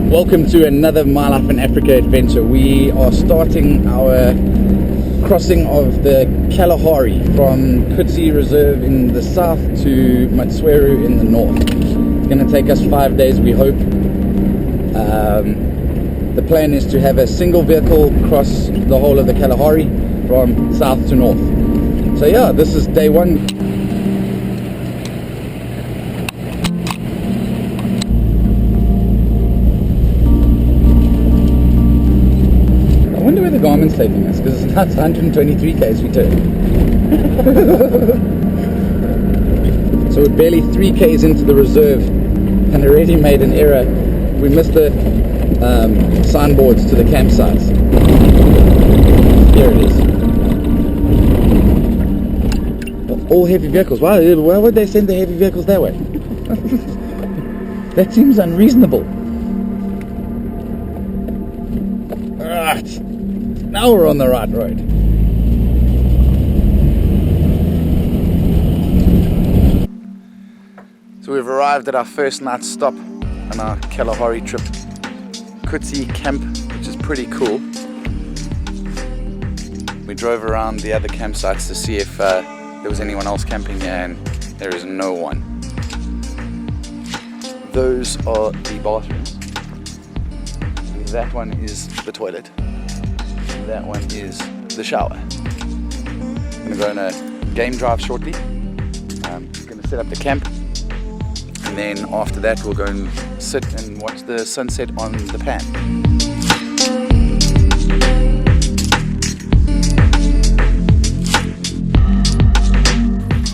Welcome to another My Life in Africa adventure. We are starting our crossing of the Kalahari from Khutse Reserve in the south to Mabuasehube in the north. It's going to take us 5 days, we hope. The plan is to have a single vehicle cross the whole of the Kalahari from south to north. So yeah, this is day one. I wonder where the Garmin's taking us, because it's not 123 k's we turn. So we're barely 3 k's into the reserve and already made an error. We missed the signboards to the campsites. Here it is. All heavy vehicles. Why would they send the heavy vehicles that way? That seems unreasonable. Alright. Now we're on the right road. So we've arrived at our first night stop on our Kalahari trip. Khutse Camp, which is pretty cool. We drove around the other campsites to see if there was anyone else camping here, and there is no one. Those are the bathrooms. That one is the toilet. That one is the shower. I'm going to go on a game drive shortly. I'm going to set up the camp, and then after that we'll go and sit and watch the sunset on the Pan.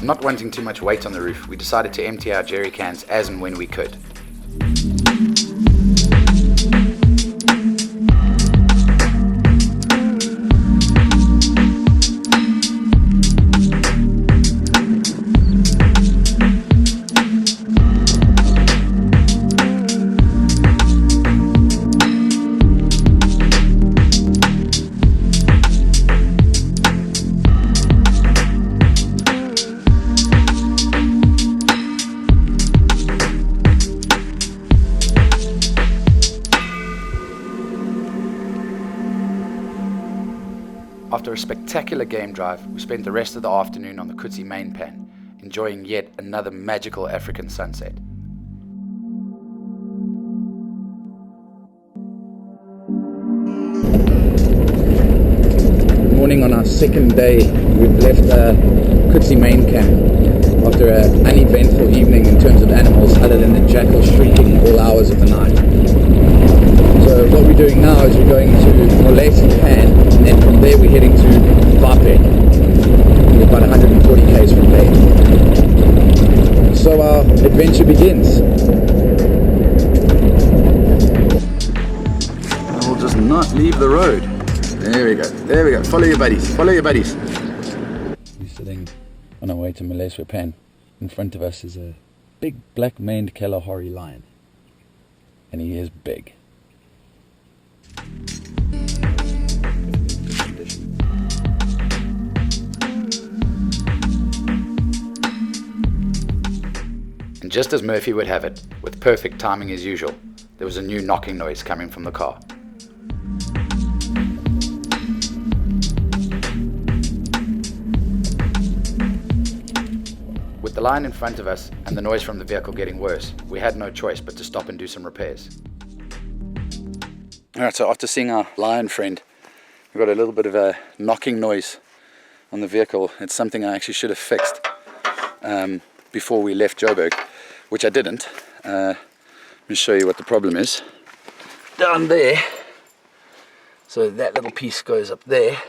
Not wanting too much weight on the roof, we decided to empty our jerry cans as and when we could. After a spectacular game drive, we spent the rest of the afternoon on the Khutse main pan, enjoying yet another magical African sunset. Morning on our second day, we've left Khutse main camp after an uneventful evening in terms of animals, other than the jackal shrieking all hours of the night. So what we're doing now is we're going to Mabuasehube Pan, and then from there we're heading to Bape. We're about 140 k's from there. So our adventure begins. And we'll just not leave the road. There we go. There we go. Follow your buddies. Follow your buddies. We're sitting on our way to Mabuasehube Pan. In front of us is a big black-maned Kalahari lion. And he is big. And just as Murphy would have it, with perfect timing as usual, there was a new knocking noise coming from the car. With the line in front of us and the noise from the vehicle getting worse, we had no choice but to stop and do some repairs. Alright, so after seeing our lion friend, we got a little bit of a knocking noise on the vehicle. It's something I actually should have fixed before we left Joburg, which I didn't. Let me show you what the problem is. Down there, so that little piece goes up there. I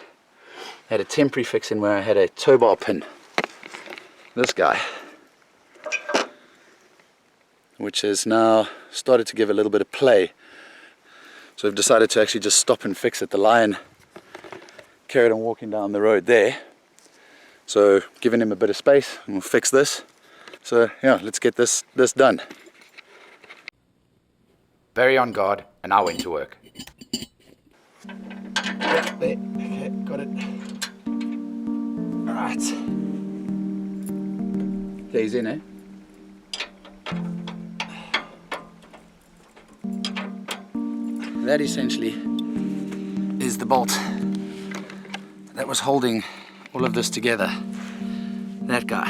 had a temporary fix in where I had a tow bar pin. This guy, which has now started to give a little bit of play. So I've decided to actually just stop and fix it. The lion carried on walking down the road there. So giving him a bit of space, and we'll fix this. So yeah, let's get this done. Very on guard, and I went to work. There, okay, got it. Alright. Stays in, eh? That essentially is the bolt that was holding all of this together. That guy,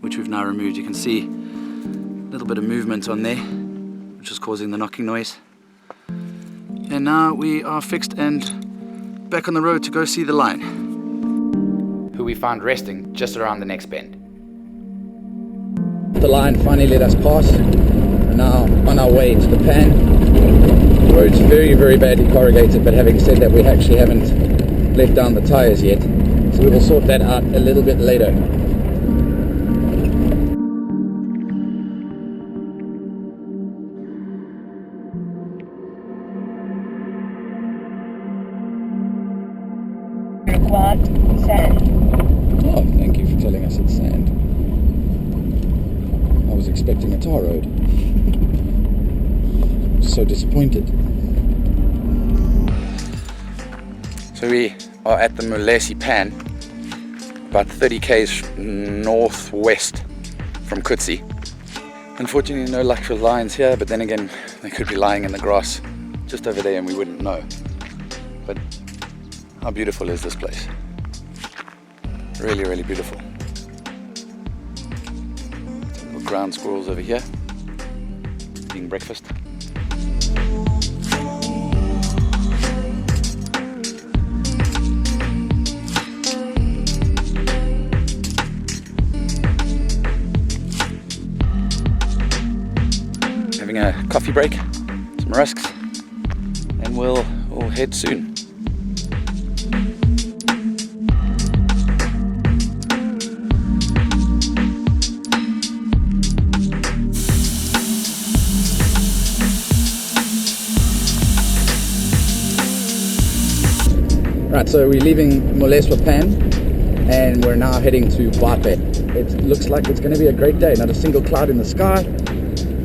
which we've now removed. You can see a little bit of movement on there, which is causing the knocking noise. And now we are fixed and back on the road to go see the line, who we found resting just around the next bend. The line finally let us pass. We're now on our way to the pan. The road's very, very badly corrugated, but having said that, we actually haven't let down the tires yet, so we will sort that out a little bit later. Sand. Oh, thank you for telling us it's sand. I was expecting a tar road. So disappointed. So we are at the Mabuasehube Pan, about 30 k's northwest from Khutse. Unfortunately, no luck with lions here, but then again, they could be lying in the grass just over there and we wouldn't know. But how beautiful is this place? Really, really beautiful. Little ground squirrels over here, eating breakfast. Having a coffee break, some rusks, and we'll head soon. Right, so we're leaving Mabuasehube Pan and we're now heading to Bape. It looks like it's going to be a great day, not a single cloud in the sky,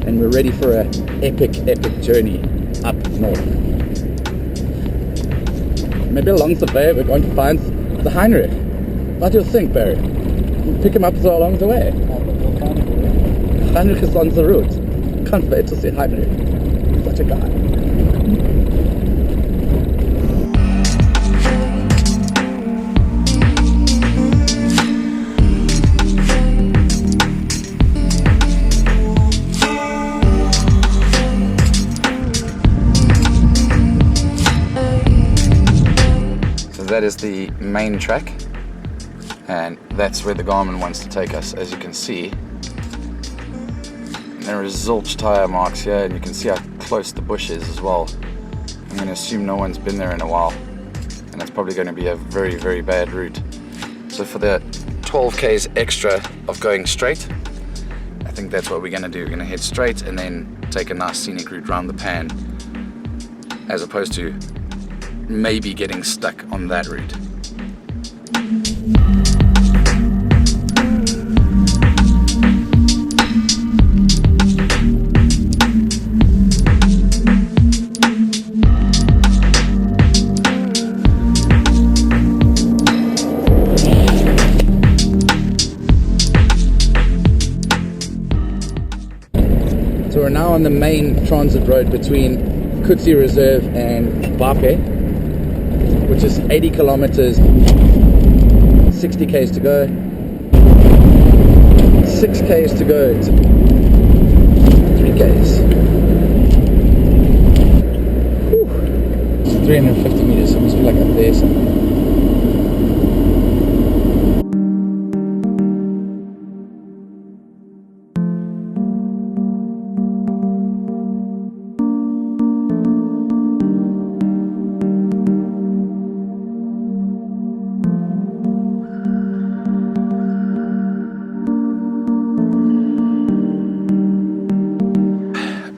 and we're ready for an epic journey up north. Maybe along the way we're going to find the Heinrich. What do you think, Barry? We'll pick him up along the way. Heinrich is on the route. Can't wait to see Heinrich. Such a guy. That is the main track, and that's where the Garmin wants to take us. As you can see, there is zilch tire marks here, and you can see how close the bush is as well. I'm going to assume no one's been there in a while, and it's probably going to be a very, very bad route. So for the 12 k's extra of going straight, I think that's what we're going to do. We're going to head straight and then take a nice scenic route around the pan, as opposed to maybe getting stuck on that route. So we're now on the main transit road between Khutse Reserve and Bape, which is 80 kilometers, 60 k's to go, 6 k's to go, 3 k's. Whew. It's 350 meters, so it must be like up there somewhere.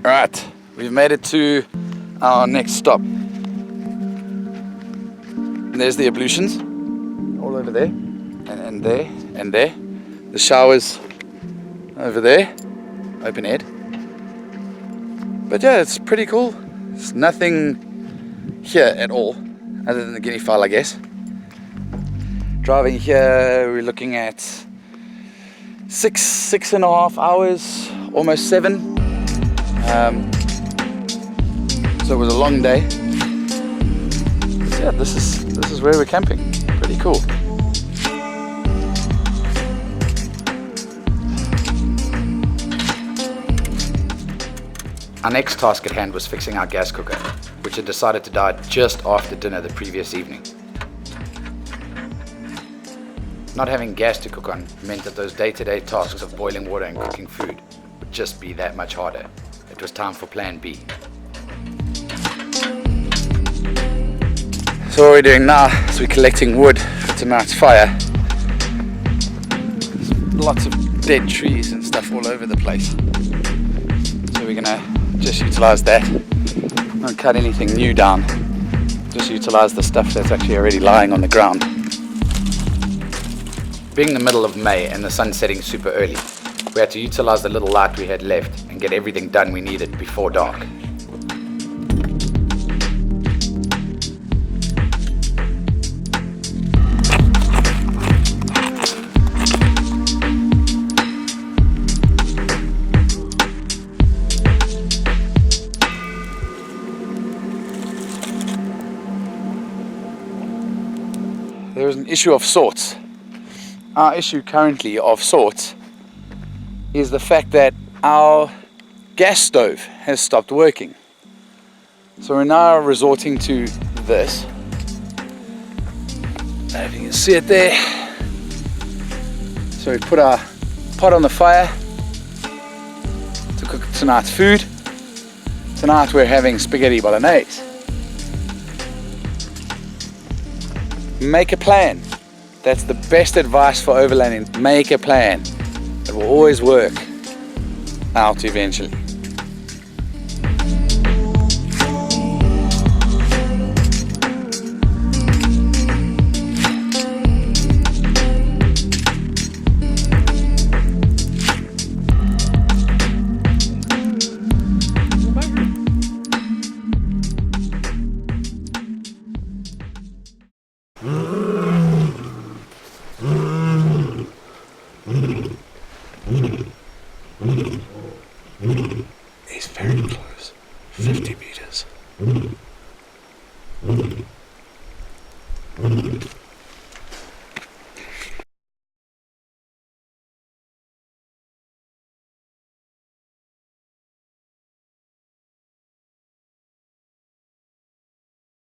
Right, we've made it to our next stop. And there's the ablutions, all over there, and there, and there. The showers over there, open air. But yeah, it's pretty cool. There's nothing here at all, other than the guinea fowl, I guess. Driving here, we're looking at 6.5 hours, almost 7. So it was a long day. Yeah, this is where we're camping. Pretty cool. Our next task at hand was fixing our gas cooker, which had decided to die just after dinner the previous evening. Not having gas to cook on meant that those day-to-day tasks of boiling water and cooking food would just be that much harder. It was time for plan B. So what we're doing now is we're collecting wood for tonight's fire. There's lots of dead trees and stuff all over the place. So we're gonna just utilize that. Not cut anything new down. Just utilize the stuff that's actually already lying on the ground. Being the middle of May and the sun setting super early, we had to utilize the little light we had left and get everything done we needed before dark. There is an issue of sorts. Our issue currently of sorts is the fact that our gas stove has stopped working. So we're now resorting to this. If you can see it there. So we put our pot on the fire to cook tonight's food. Tonight we're having spaghetti bolognese. Make a plan. That's the best advice for overlanding. Make a plan. It will always work out eventually. He's very close. 50 meters.